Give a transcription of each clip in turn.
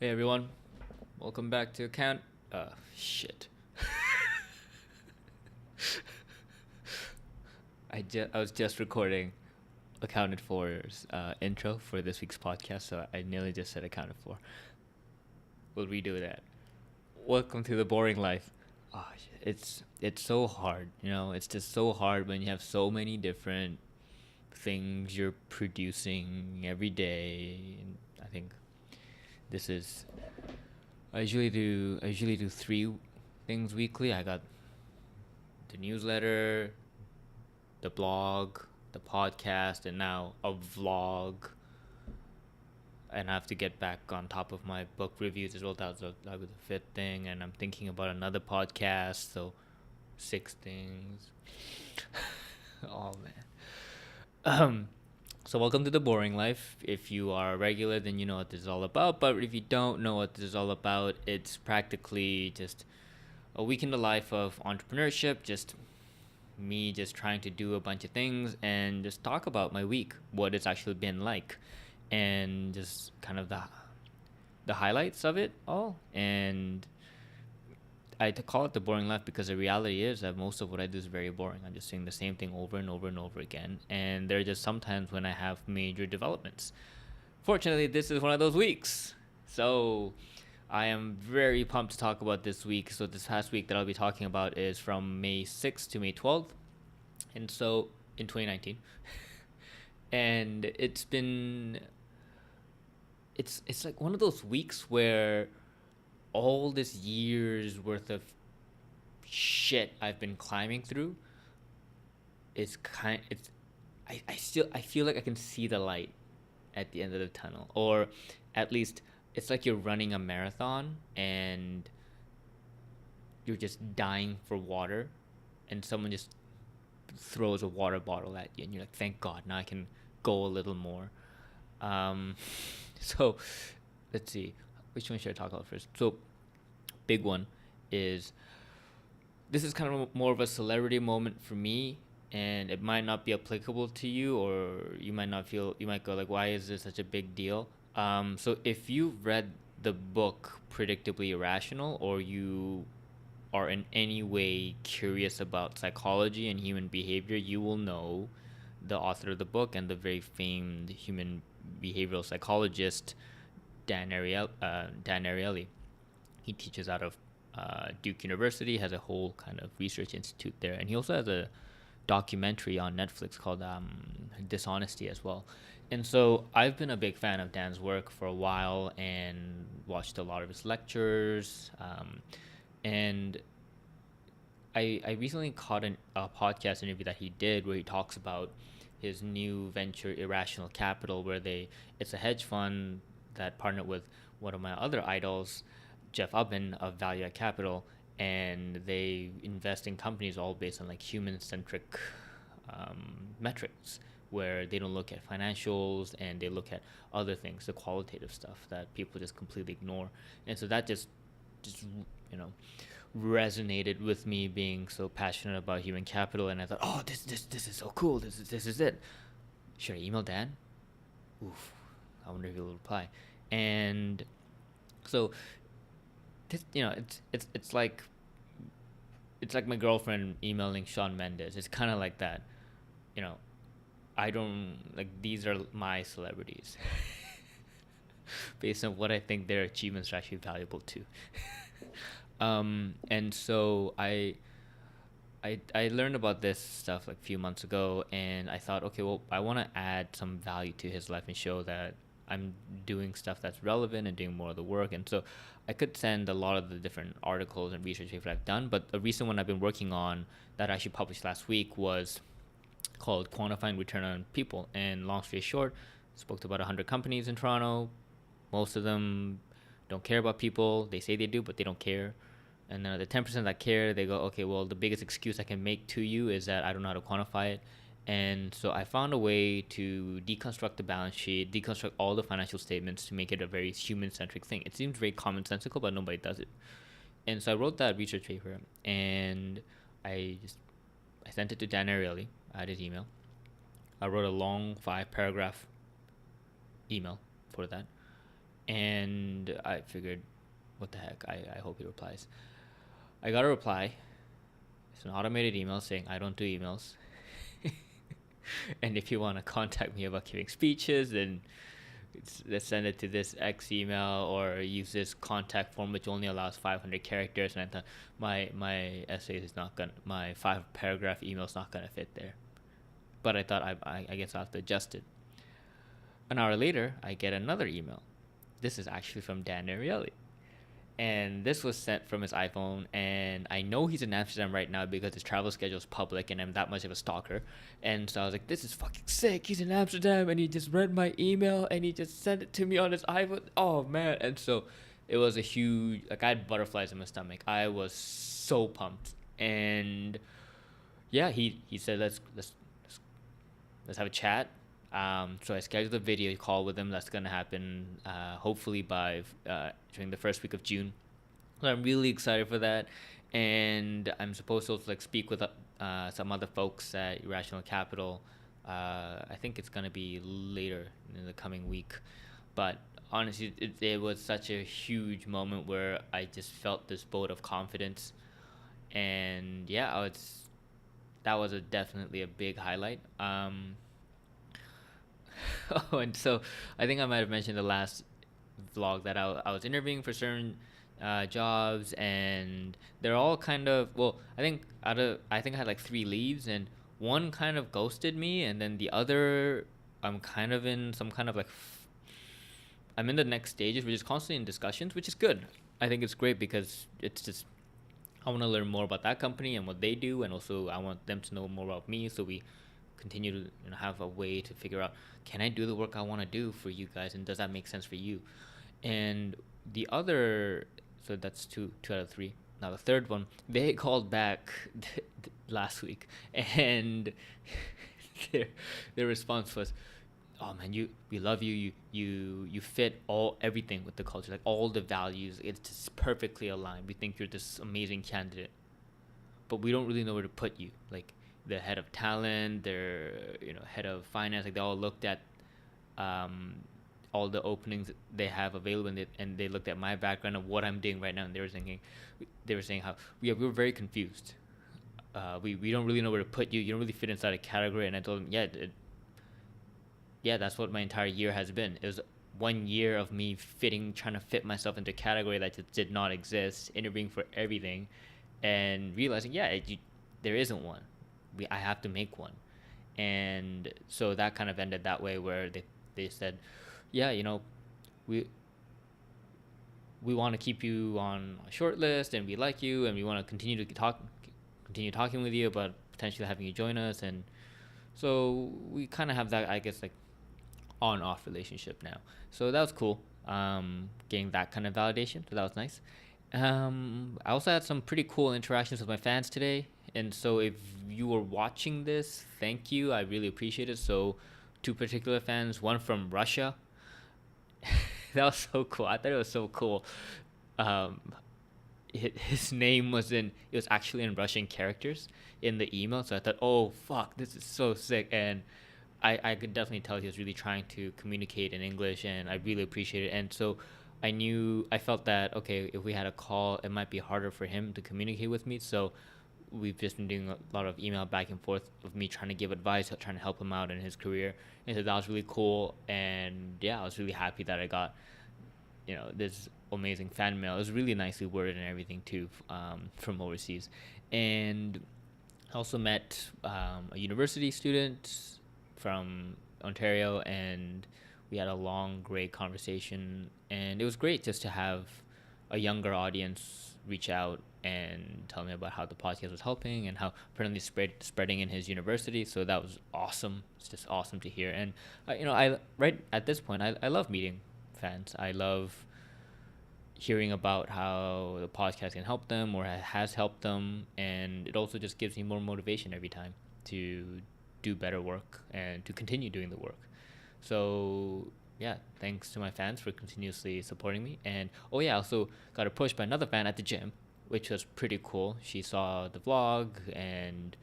Hey everyone, welcome back to account. Shit. I was just recording accounted for's intro for this week's podcast, so I nearly just said accounted for. We'll redo that. Welcome to the boring life. Oh, it's so hard, It's just so hard when you have so many different things you're producing every day. And I think this is I usually do three things weekly. I got the newsletter, the blog, the podcast, and now a vlog. And I have to get back on top of my book reviews as well. That was the fifth thing, and I'm thinking about another podcast. So, six things. Oh man. Um. So welcome to the boring life. If you are a regular, then you know what this is all about. But if you don't know what this is all about, it's practically just a week in the life of entrepreneurship. Just me just trying to do a bunch of things and just talk about my week, what it's actually been like, and just kind of the highlights of it all. And I call it the boring life because the reality is that most of what I do is very boring. I'm just saying the same thing over and over and over again. And there are just sometimes when I have major developments. Fortunately, this is one of those weeks. So I am very pumped to talk about this week. So this past week that I'll be talking about is from May 6th to May 12th. And so in 2019. And it's like one of those weeks where all this years worth of shit I've been climbing through is I feel like I can see the light at the end of the tunnel, or at least it's like you're running a marathon and you're just dying for water, and someone just throws a water bottle at you, and you're like, thank God, now I can go a little more. Um, so let's see, which one should I talk about first? So big one is this is kind of more of a celebrity moment for me, and it might not be applicable to you, or you might go like, why is this such a big deal? So if you've read the book Predictably Irrational, or you are in any way curious about psychology and human behavior, you will know the author of the book and the very famed human behavioral psychologist Dan Ariely. He teaches out of Duke University, has a whole kind of research institute there, and he also has a documentary on Netflix called Dishonesty as well. And so I've been a big fan of Dan's work for a while and watched a lot of his lectures. And I recently caught a podcast interview that he did where he talks about his new venture, Irrational Capital, where it's a hedge fund that partnered with one of my other idols, Jeff Ubben of Value at Capital, and they invest in companies all based on like human-centric metrics, where they don't look at financials and they look at other things, the qualitative stuff that people just completely ignore. And so that just you know resonated with me, being so passionate about human capital. And I thought, oh, this is so cool. This is it. Should I email Dan? Oof, I wonder if he'll reply. And so this, it's like my girlfriend emailing Shawn Mendes. It's kind of like that. you know I don't like, these are my celebrities based on what I think their achievements are actually valuable to. And so I learned about this stuff like a few months ago, and I thought, okay, well, I want to add some value to his life and show that I'm doing stuff that's relevant and doing more of the work. And so I could send a lot of the different articles and research papers I've done, but a recent one I've been working on that I actually published last week was called Quantifying Return on People. And long story short, spoke to about 100 companies in Toronto. Most of them don't care about people. They say they do, but they don't care. And then the 10% that care, they go, okay, well, the biggest excuse I can make to you is that I don't know how to quantify it. And so I found a way to deconstruct the balance sheet, deconstruct all the financial statements to make it a very human-centric thing. It seems very commonsensical, but nobody does it. And so I wrote that research paper, and I sent it to Dan Ariely. I had his email. I wrote a long 5-paragraph email for that. And I figured, what the heck? I hope he replies. I got a reply. It's an automated email saying I don't do emails. And if you want to contact me about giving speeches, then let's send it to this X email or use this contact form, which only allows 500 characters. And I thought my essay is not gonna, my 5 paragraph email is not gonna fit there. But I thought I guess I'll have to adjust it. An hour later, I get another email. This is actually from Dan Ariely. And this was sent from his iPhone, and I know he's in Amsterdam right now because his travel schedule is public and I'm that much of a stalker. And so I was like, this is fucking sick. He's in Amsterdam and he just read my email and he just sent it to me on his iPhone. Oh man. And so it was a huge, like, I had butterflies in my stomach. I was so pumped. And yeah, he said let's have a chat. So I scheduled a video call with him. That's gonna happen hopefully by during the first week of June. So I'm really excited for that, and I'm supposed to also, like, speak with some other folks at Irrational Capital. I think it's gonna be later in the coming week, but honestly, it was such a huge moment where I just felt this boat of confidence, and yeah, that was definitely a big highlight. Oh, and so I think I might have mentioned the last vlog that I was interviewing for certain jobs, and they're all kind of, well, I think I had like 3 leads, and one kind of ghosted me, and then the other I'm kind of in some kind of like I'm in the next stages, which is constantly in discussions, which is good. I think it's great because it's just I want to learn more about that company and what they do, and also I want them to know more about me, so we continue to, have a way to figure out, can I do the work I want to do for you guys, and does that make sense for you? And the other, so that's two out of 3. Now the third one, they called back last week, and their response was, oh man, we love you, you fit everything with the culture, like all the values, it's just perfectly aligned. We think you're this amazing candidate, but we don't really know where to put you. Like, the head of talent, their head of finance, like, they all looked at all the openings they have available, and they looked at my background of what I'm doing right now, and they were saying how we were very confused. We don't really know where to put you. You don't really fit inside a category. And I told them, yeah, that's what my entire year has been. It was 1 year of me trying to fit myself into a category that just did not exist, interviewing for everything, and realizing, there isn't one. I have to make one. And so that kind of ended that way, where they said, yeah, we want to keep you on a short list, and we like you, and we want to continue talking with you about potentially having you join us. And so we kind of have that, I guess, like, on-off relationship now. So that was cool, getting that kind of validation. So that was nice. I also had some pretty cool interactions with my fans today. And so if you were watching this, thank you. I really appreciate it. So 2 particular fans, one from Russia. That was so cool. I thought it was so cool. His name was actually in Russian characters in the email. So I thought, oh, fuck, this is so sick. And I could definitely tell he was really trying to communicate in English, and I really appreciate it. And so I felt that, okay, if we had a call, it might be harder for him to communicate with me. So we've just been doing a lot of email back and forth of me trying to give advice, trying to help him out in his career. And so that was really cool. And yeah, I was really happy that I got, this amazing fan mail. It was really nicely worded and everything too, from overseas. And I also met a university student from Ontario, and we had a long, great conversation. And it was great just to have a younger audience reach out and tell me about how the podcast was helping and how apparently spreading in his university. So that was awesome. It's just awesome to hear. And I right at this point, I love meeting fans. I love hearing about how the podcast can help them or has helped them, and it also just gives me more motivation every time to do better work and to continue doing the work. So yeah, thanks to my fans for continuously supporting me. And I also got approached by another fan at the gym, which was pretty cool. She saw the vlog and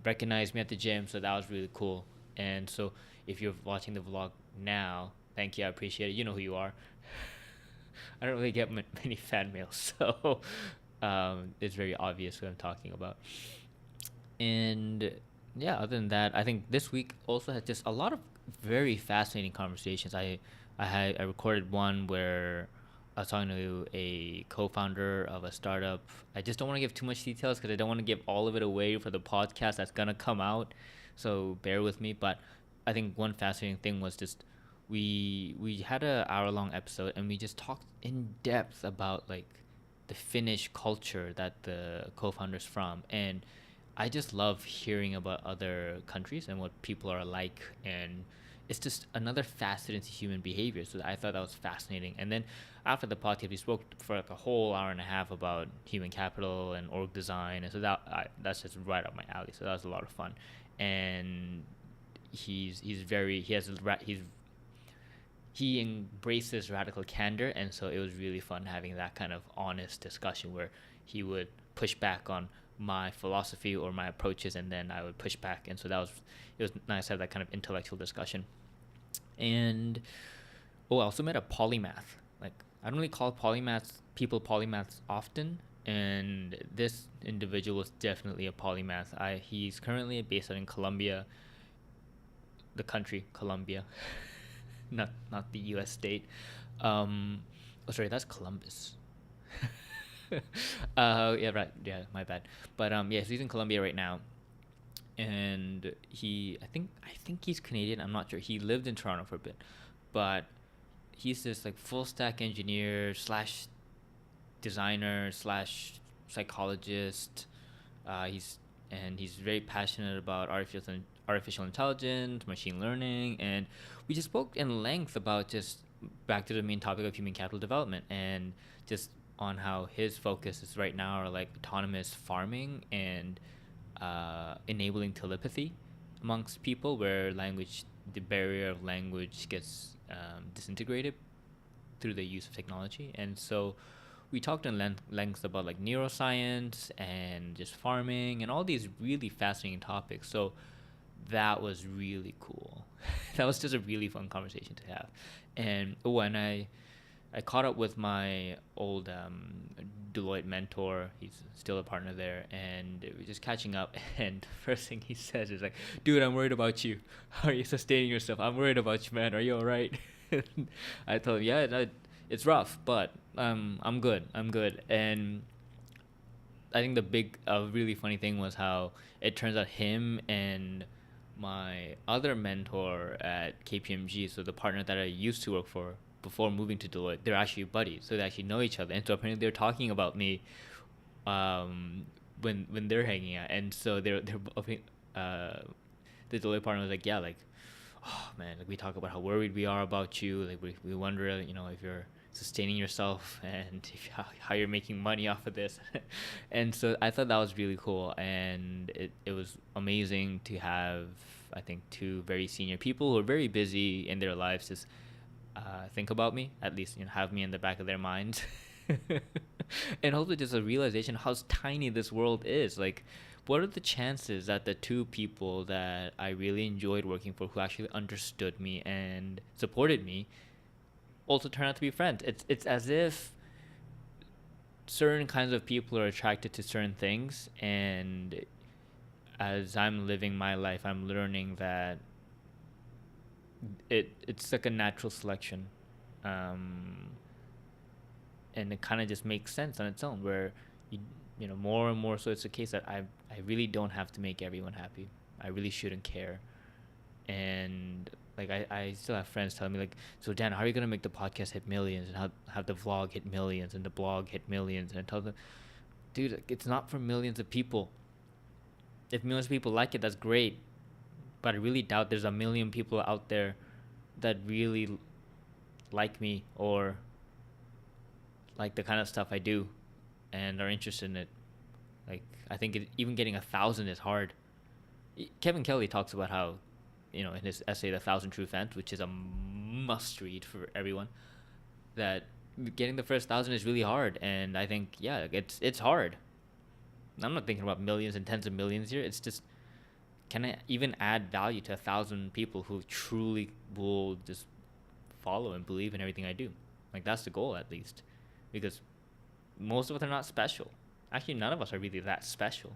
recognized me at the gym, so that was really cool. And so if you're watching the vlog now, thank you, I appreciate it. You know who you are. I don't really get many fan mails, so it's very obvious what I'm talking about. And yeah, other than that, I think this week also had just a lot of very fascinating conversations. I recorded one where I was talking to a co-founder of a startup. I just don't want to give too much details because I don't want to give all of it away for the podcast that's gonna come out. So bear with me. But I think one fascinating thing was just we had a hour long episode and we just talked in depth about like the Finnish culture that the co-founders from. And I just love hearing about other countries and what people are like, and it's just another facet into human behavior. So I thought that was fascinating. And then after the podcast, we spoke for like a whole hour and a half about human capital and org design, and so that's just right up my alley. So that was a lot of fun. And he's very he embraces radical candor, and so it was really fun having that kind of honest discussion where he would push back on my philosophy or my approaches, and then I would push back. And so it was nice to have that kind of intellectual discussion. And I also met a polymath. Like, I don't really call people polymaths often, and this individual was definitely a polymath. He's currently based out in Colombia, the country Colombia, not the U.S. state. Sorry, that's Columbus. Yeah, right. Yeah, my bad. But yeah, so he's in Colombia right now, and I think he's Canadian. I'm not sure. He lived in Toronto for a bit, but he's this like full stack engineer slash designer slash psychologist. He's very passionate about artificial intelligence, machine learning, and we just spoke in length about just back to the main topic of human capital development, and just on how his focus is right now are like autonomous farming and enabling telepathy amongst people, where the barrier of language gets disintegrated through the use of technology. And so we talked in length about like neuroscience and just farming and all these really fascinating topics. So that was really cool. That was just a really fun conversation to have. And I caught up with my old Deloitte mentor. He's still a partner there, and we're just catching up. And the first thing he says is like, "Dude, I'm worried about you. How are you sustaining yourself? I'm worried about you, man. Are you all right?" I told him, "Yeah, no, it's rough, but I'm good. I'm good." And I think really funny thing was how it turns out him and my other mentor at KPMG, so the partner that I used to work for before moving to Deloitte, they're actually buddies, so they actually know each other. And so apparently they're talking about me when they're hanging out. And so the Deloitte partner was like, yeah, like, oh man, like we talk about how worried we are about you. Like we wonder, if you're sustaining yourself and how you're making money off of this. And so I thought that was really cool, and it was amazing to have, I think, two very senior people who are very busy in their lives just think about me, at least have me in the back of their minds. And also just a realization how tiny this world is. Like, what are the chances that the two people that I really enjoyed working for, who actually understood me and supported me, also turn out to be friends? It's as if certain kinds of people are attracted to certain things, and as I'm living my life, I'm learning that it's like a natural selection, and it kind of just makes sense on its own, where more and more so it's the case that I really don't have to make everyone happy. I really shouldn't care. And like I still have friends telling me like, so Dan, how are you gonna make the podcast hit millions, and have the vlog hit millions and the blog hit millions? And I tell them, dude, it's not for millions of people. If millions of people like it, that's great, but I really doubt there's a million people out there that really like me or like the kind of stuff I do and are interested in it. Like, I think even getting 1,000 is hard. Kevin Kelly talks about how, in his essay, The 1,000 True Fans, which is a must read for everyone, that getting the first 1,000 is really hard. And I think, yeah, it's hard. I'm not thinking about millions and tens of millions here. It's just, can I even add value to 1,000 people who truly will just follow and believe in everything I do? Like, that's the goal, at least, because most of us are not special. Actually, none of us are really that special.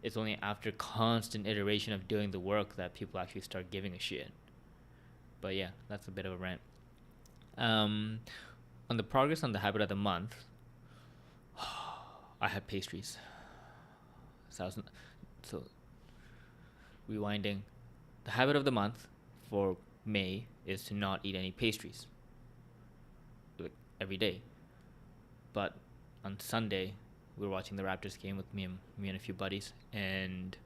It's only after constant iteration of doing the work that people actually start giving a shit. But yeah, that's a bit of a rant. On the progress on the habit of the month, I had pastries. So rewinding, the habit of the month for May is to not eat any pastries, like, every day. But on Sunday, we were watching the Raptors game with me and a few buddies, and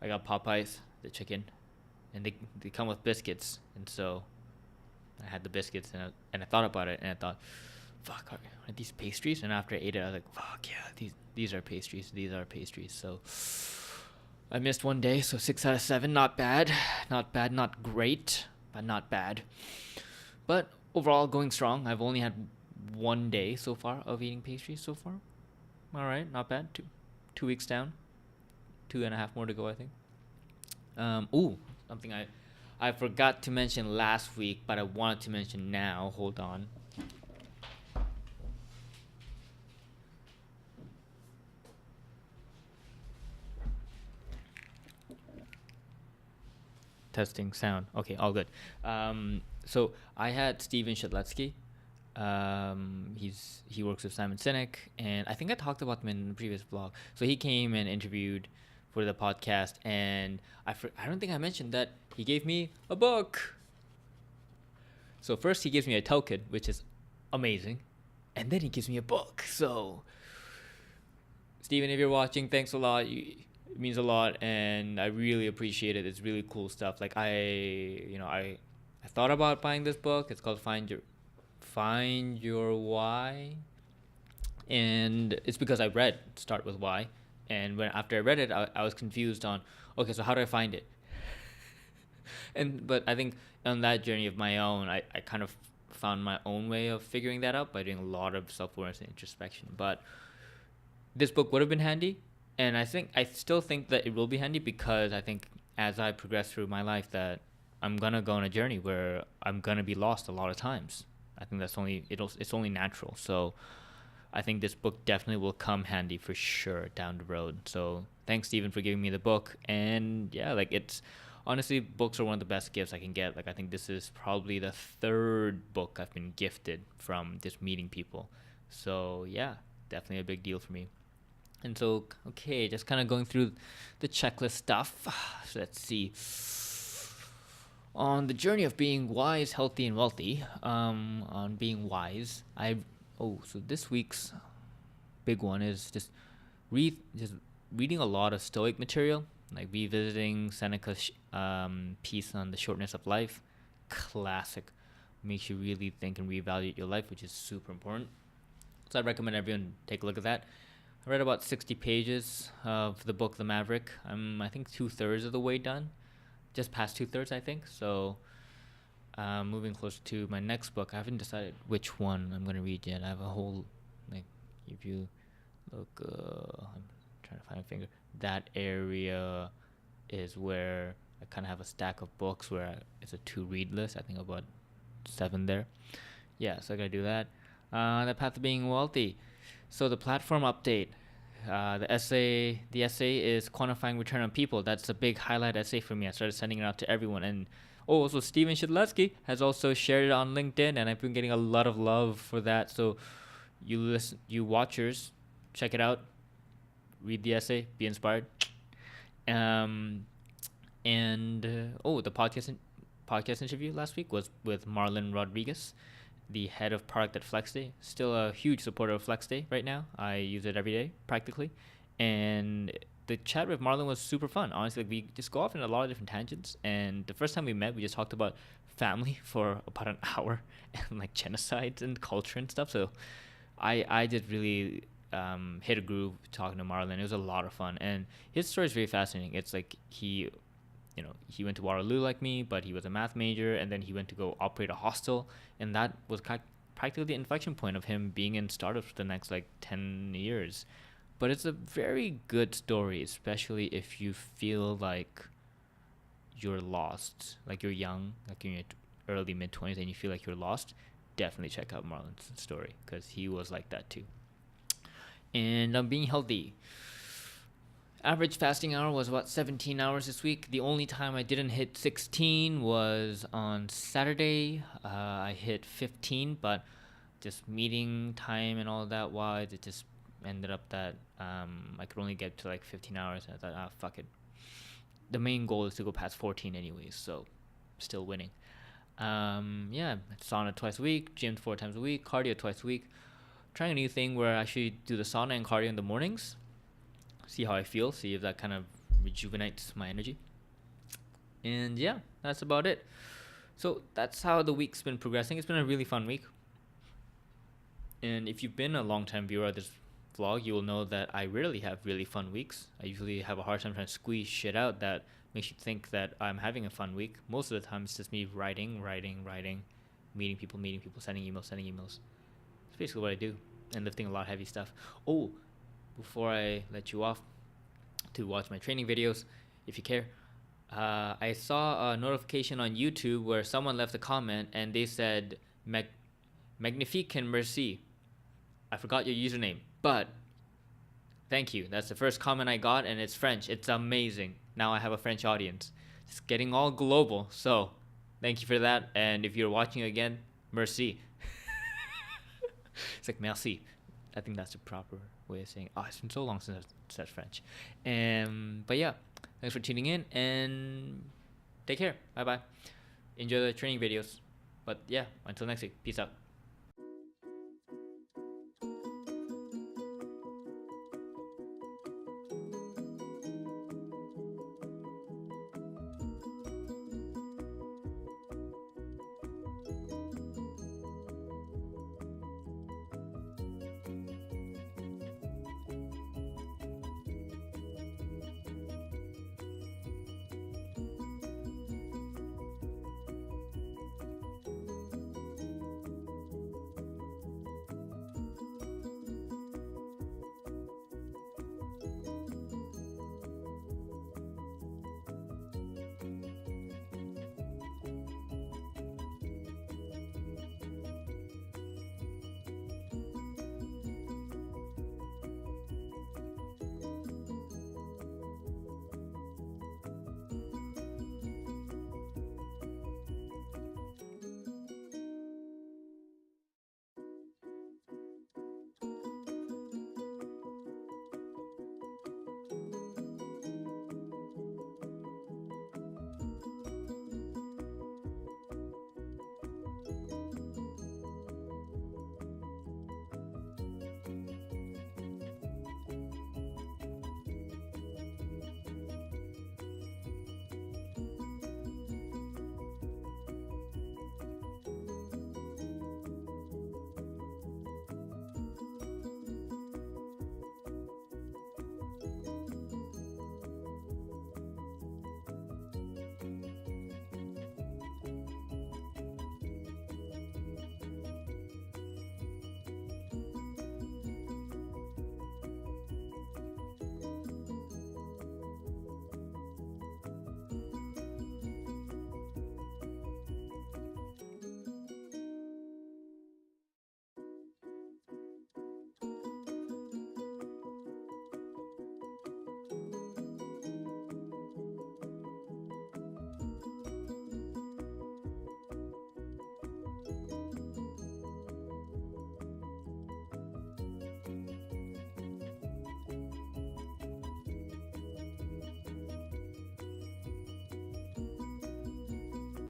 I got Popeyes, the chicken, and they come with biscuits, and so I had the biscuits, and I thought about it, and I thought, fuck, are these pastries? And after I ate it, I was like, fuck yeah, these are pastries. These are pastries. So I missed one day, so 6 out of 7, not bad, not great, but not bad. But overall, going strong. I've only had one day so far of eating pastries so far. All right, not bad. Two weeks down, 2.5 more to go, I think. Something I forgot to mention last week, but I wanted to mention now. Hold on. Testing sound. Okay, all good. So I had Steven Shitletsky. He works with Simon Sinek, and I think I talked about him in the previous vlog. So he came and interviewed for the podcast, and I don't think I mentioned that he gave me a book. So first he gives me a token, which is amazing, and then he gives me a book. So Steven, if you're watching, thanks a lot. It means a lot, and I really appreciate it. It's really cool stuff. Like, I thought about buying this book. It's called Find Your Why, and it's because I read Start with Why, and after I read it, I was confused on, okay, so how do I find it? But I think on that journey of my own, I kind of found my own way of figuring that out by doing a lot of self-awareness and introspection. But this book would have been handy, and I still think that it will be handy, because I think as I progress through my life that I'm gonna go on a journey where I'm gonna be lost a lot of times. I think it's only natural. So I think this book definitely will come handy for sure down the road. So thanks, Steven, for giving me the book. And yeah, like, it's honestly, books are one of the best gifts I can get. Like, I think this is probably the 3rd book I've been gifted from just meeting people. So yeah, definitely a big deal for me. And so, okay, just kind of going through the checklist stuff. So let's see. On the journey of being wise, healthy, and wealthy, on being wise, so this week's big one is just reading a lot of Stoic material, like revisiting Seneca's piece on the shortness of life. Classic. Makes you really think and reevaluate your life, which is super important. So I recommend everyone take a look at that. I read about 60 pages of the book The Maverick. I'm, I think, 2/3 of the way done. Just past 2/3, I think. So moving closer to my next book. I haven't decided which one I'm going to read yet. I have a whole, like, if you look, I'm trying to find a finger. That area is where I kind of have a stack of books where it's a to-read list. I think about 7 there. Yeah, so I got to do that. The Path of Being Wealthy. So the platform update. The essay is quantifying return on people. That's a big highlight essay for me. I started sending it out to everyone, and also Steven Shidletsky has also shared it on LinkedIn, and I've been getting a lot of love for that. So you watchers, check it out, read the essay, be inspired. The podcast interview last week was with Marlon Rodriguez, the head of product at FlexDay. Still a huge supporter of FlexDay right now. I use it every day practically, and the chat with Marlon was super fun. Honestly, like, we just go off in a lot of different tangents, and the first time we met, we just talked about family for about an hour and like genocides and culture and stuff. So I just really hit a groove talking to Marlon. It was a lot of fun, and his story is very fascinating. It's like he went to Waterloo like me, but he was a math major, and then he went to go operate a hostel, and that was practically the inflection point of him being in startups for the next like 10 years. But it's a very good story, especially if you feel like you're lost, like you're young, like you're in your early mid-20s, and you feel like you're lost. definitely check out Marlon's story because he was like that too. And I'm being healthy. Average fasting hour was about 17 hours this week. The only time I didn't hit 16 was on Saturday. I hit 15, but just meeting time and all that wise, it just ended up that I could only get to like 15 hours. I thought, fuck it. The main goal is to go past 14 anyways, so still winning. Yeah, sauna twice a week, gym 4 times a week, cardio twice a week. Trying a new thing where I actually do the sauna and cardio in the mornings. See how I feel, see if that kind of rejuvenates my energy. And yeah, that's about it. So that's how the week's been progressing. It's been a really fun week. And if you've been a long-time viewer of this vlog, you will know that I rarely have really fun weeks. I usually have a hard time trying to squeeze shit out that makes you think that I'm having a fun week. Most of the time, it's just me writing, meeting people, sending emails. It's basically what I do, and lifting a lot of heavy stuff. Oh, before I let you off to watch my training videos, if you care, I saw a notification on YouTube where someone left a comment and they said, Magnifique and merci. I forgot your username, but thank you. That's the first comment I got, and it's French. It's amazing. Now I have a French audience. It's getting all global, so thank you for that. And if you're watching again, merci. It's like merci. I think that's the proper way of saying it. Oh, it's been so long since I've said French. But yeah, thanks for tuning in, and take care. Bye-bye. Enjoy the training videos. But yeah, until next week. Peace out.